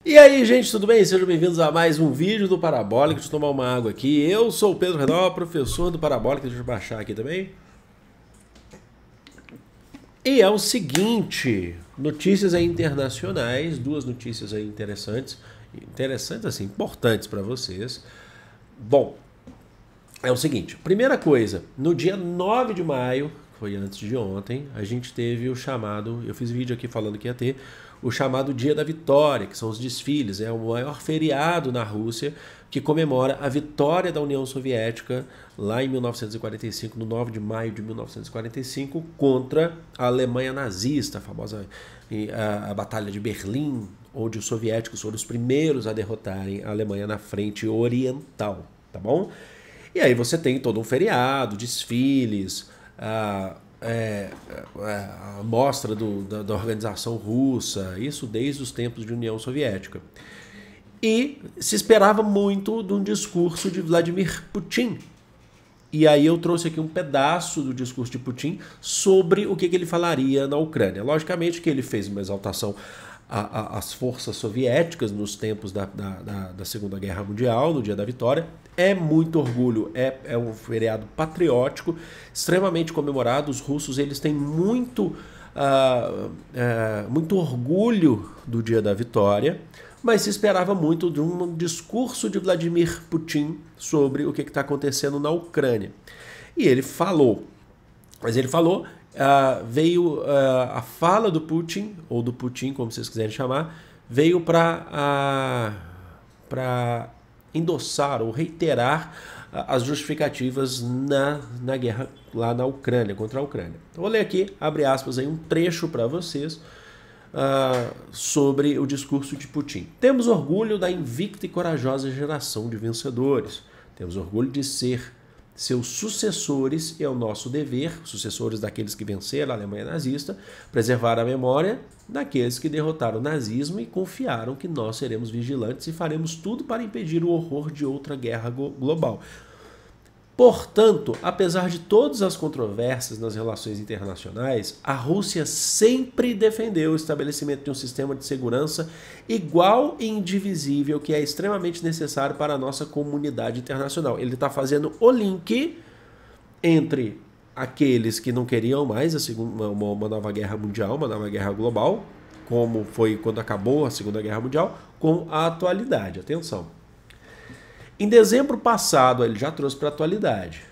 E aí, gente, tudo bem? Sejam bem-vindos a mais um vídeo do Parabólica. Deixa eu tomar uma água aqui. Eu sou o Pedro Renó, professor do Parabólica. Deixa eu baixar aqui também. E é o seguinte, notícias aí internacionais, duas notícias aí interessantes assim, importantes para vocês. Bom, é o seguinte, primeira coisa, no dia 9 de maio, foi antes de ontem, a gente teve o chamado, eu fiz vídeo aqui falando que ia ter, o chamado Dia da Vitória, que são os desfiles, é o maior feriado na Rússia, que comemora a vitória da União Soviética lá em 1945, no 9 de maio de 1945, contra a Alemanha nazista, a famosa a Batalha de Berlim, onde os soviéticos foram os primeiros a derrotarem a Alemanha na frente oriental, tá bom? E aí você tem todo um feriado, desfiles, a mostra da organização russa, isso desde os tempos de União Soviética. E se esperava muito de um discurso de Vladimir Putin. E aí eu trouxe aqui um pedaço do discurso de Putin sobre o que ele falaria na Ucrânia. Logicamente que ele fez uma exaltação às forças soviéticas nos tempos da Segunda Guerra Mundial, no Dia da Vitória. É muito orgulho, é um feriado patriótico, extremamente comemorado. Os russos eles têm muito orgulho do Dia da Vitória, mas se esperava muito de um discurso de Vladimir Putin sobre o que está acontecendo na Ucrânia. E ele falou, veio a fala do Putin, ou do Putin, como vocês quiserem chamar, veio para endossar ou reiterar as justificativas na guerra lá na Ucrânia, contra a Ucrânia. Então, vou ler aqui, abre aspas, aí, um trecho para vocês sobre o discurso de Putin. Temos orgulho da invicta e corajosa geração de vencedores. Temos orgulho de ser seus sucessores, e é o nosso dever, sucessores daqueles que venceram a Alemanha nazista, preservar a memória daqueles que derrotaram o nazismo e confiaram que nós seremos vigilantes e faremos tudo para impedir o horror de outra guerra global. Portanto, apesar de todas as controvérsias nas relações internacionais, a Rússia sempre defendeu o estabelecimento de um sistema de segurança igual e indivisível que é extremamente necessário para a nossa comunidade internacional. Ele está fazendo o link entre aqueles que não queriam mais uma nova guerra mundial, uma nova guerra global, como foi quando acabou a Segunda Guerra Mundial, com a atualidade. Atenção. Em dezembro passado, ele já trouxe para a atualidade,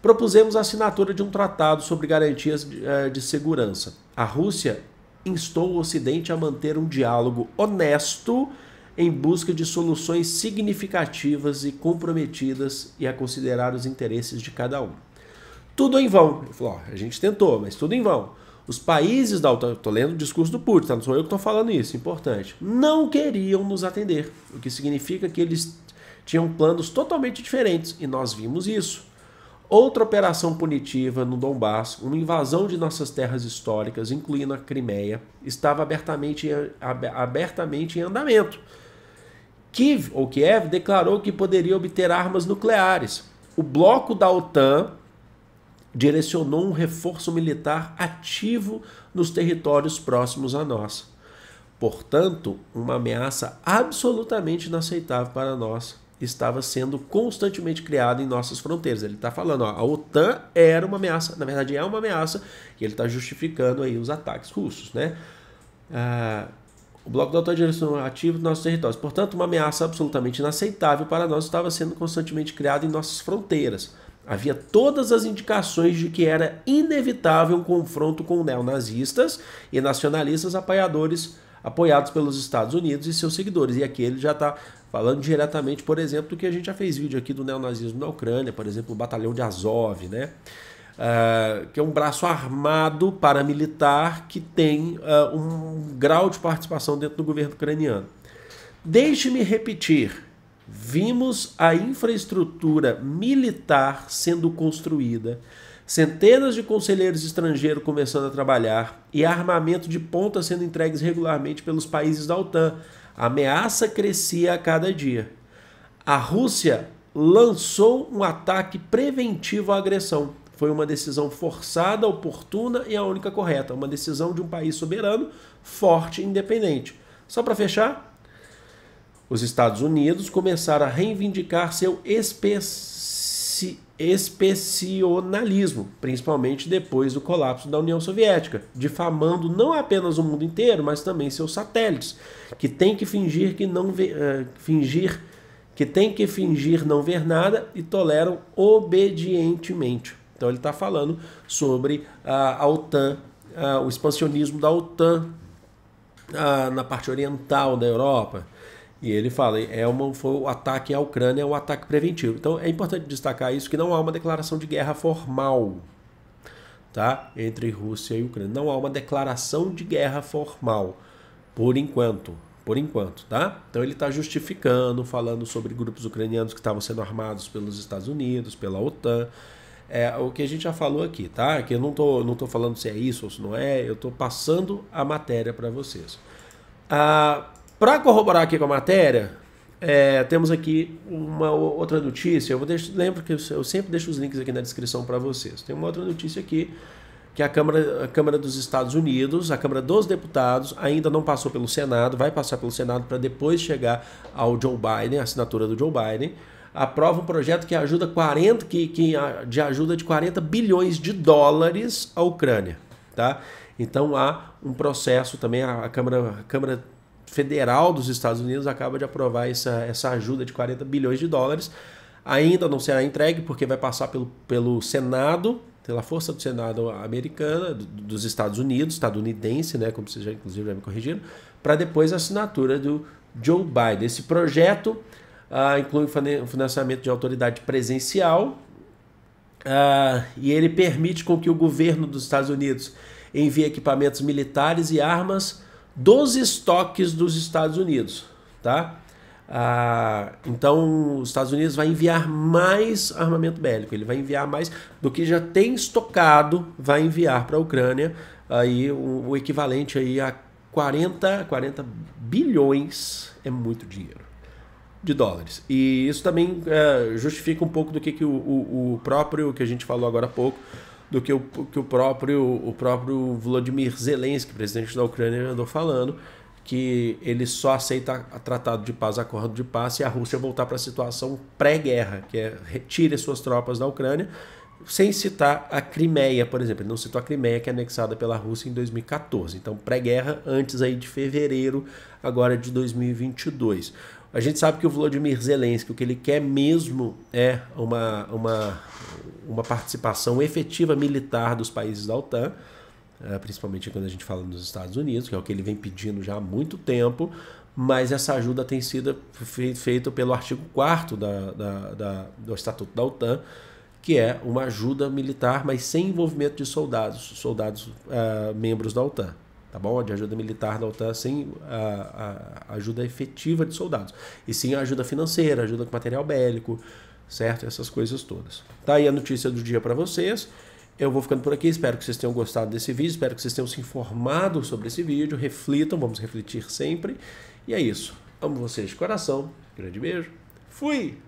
propusemos a assinatura de um tratado sobre garantias de segurança. A Rússia instou o Ocidente a manter um diálogo honesto em busca de soluções significativas e comprometidas e a considerar os interesses de cada um. Tudo em vão. Ele falou, a gente tentou, mas tudo em vão. Os países da OTAN, estou lendo o discurso do Putin, tá? Não sou eu que estou falando isso, importante, não queriam nos atender, o que significa que eles tinham planos totalmente diferentes, e nós vimos isso. Outra operação punitiva no Donbass, uma invasão de nossas terras históricas, incluindo a Crimeia, estava abertamente em andamento. Kiev declarou que poderia obter armas nucleares. O bloco da OTAN direcionou um reforço militar ativo nos territórios próximos a nós. Portanto, uma ameaça absolutamente inaceitável para nós estava sendo constantemente criada em nossas fronteiras. Ele está falando, a OTAN era uma ameaça, na verdade é uma ameaça, e ele está justificando aí os ataques russos, né? O bloco da OTAN direcionou ativo nos nossos territórios. Portanto, uma ameaça absolutamente inaceitável para nós estava sendo constantemente criada em nossas fronteiras. Havia todas as indicações de que era inevitável um confronto com neonazistas e nacionalistas apoiados pelos Estados Unidos e seus seguidores. E aqui ele já está falando diretamente, por exemplo, do que a gente já fez vídeo aqui do neonazismo na Ucrânia, por exemplo, o batalhão de Azov, né? Que é um braço armado paramilitar que tem um grau de participação dentro do governo ucraniano. Deixe-me repetir, vimos a infraestrutura militar sendo construída, centenas de conselheiros estrangeiros começando a trabalhar e armamento de ponta sendo entregues regularmente pelos países da OTAN. A ameaça crescia a cada dia. A Rússia lançou um ataque preventivo à agressão. Foi uma decisão forçada, oportuna e a única correta. Uma decisão de um país soberano, forte e independente. Só para fechar, os Estados Unidos começaram a reivindicar seu especialismo, principalmente depois do colapso da União Soviética, difamando não apenas o mundo inteiro, mas também seus satélites, que tem que fingir não ver nada e toleram obedientemente. Então ele está falando sobre a OTAN, o expansionismo da OTAN na parte oriental da Europa. E ele fala, foi o ataque à Ucrânia, é um ataque preventivo. Então é importante destacar isso, que não há uma declaração de guerra formal, tá? Entre Rússia e Ucrânia. Não há uma declaração de guerra formal, por enquanto, tá? Então ele está justificando, falando sobre grupos ucranianos que estavam sendo armados pelos Estados Unidos, pela OTAN. O que a gente já falou aqui, tá? Que eu não tô falando se é isso ou se não é, eu estou passando a matéria para vocês. Para corroborar aqui com a matéria, temos aqui uma outra notícia. Lembro que eu sempre deixo os links aqui na descrição para vocês. Tem uma outra notícia aqui, que a Câmara dos Estados Unidos, a Câmara dos Deputados, ainda não passou pelo Senado, vai passar pelo Senado para depois chegar ao Joe Biden, a assinatura do Joe Biden, aprova um projeto que ajuda de ajuda de 40 bilhões de dólares à Ucrânia, tá? Então há um processo também, a Câmara Federal dos Estados Unidos acaba de aprovar essa ajuda de 40 bilhões de dólares. Ainda não será entregue porque vai passar pelo Senado, pela força do Senado americana, dos Estados Unidos, estadunidense, né, como vocês inclusive já me corrigiram, para depois a assinatura do Joe Biden. Esse projeto inclui o financiamento de autoridade presencial e ele permite com que o governo dos Estados Unidos envie equipamentos militares e armas dos estoques dos Estados Unidos, tá? Então, os Estados Unidos vai enviar mais armamento bélico, ele vai enviar mais do que já tem estocado, vai enviar para a Ucrânia aí o equivalente aí a 40 bilhões, é muito dinheiro, de dólares. E isso também justifica um pouco do que o próprio, que a gente falou agora há pouco, do que o próprio Volodymyr Zelensky, presidente da Ucrânia, andou falando, que ele só aceita tratado de paz, acordo de paz, se a Rússia voltar para a situação pré-guerra, que é retire suas tropas da Ucrânia, sem citar a Crimeia, por exemplo. Ele não citou a Crimeia, que é anexada pela Rússia em 2014. Então, pré-guerra, antes aí de fevereiro, agora de 2022. A gente sabe que o Volodymyr Zelensky, o que ele quer mesmo é uma participação efetiva militar dos países da OTAN, principalmente quando a gente fala nos Estados Unidos, que é o que ele vem pedindo já há muito tempo, mas essa ajuda tem sido feita pelo artigo 4º do Estatuto da OTAN, que é uma ajuda militar, mas sem envolvimento de soldados membros da OTAN. Tá bom? De ajuda militar da OTAN sem a ajuda efetiva de soldados. E sim a ajuda financeira, ajuda com material bélico, certo? Essas coisas todas. Tá aí a notícia do dia para vocês. Eu vou ficando por aqui, espero que vocês tenham gostado desse vídeo, espero que vocês tenham se informado sobre esse vídeo, reflitam, vamos refletir sempre. E é isso. Amo vocês de coração. Grande beijo. Fui!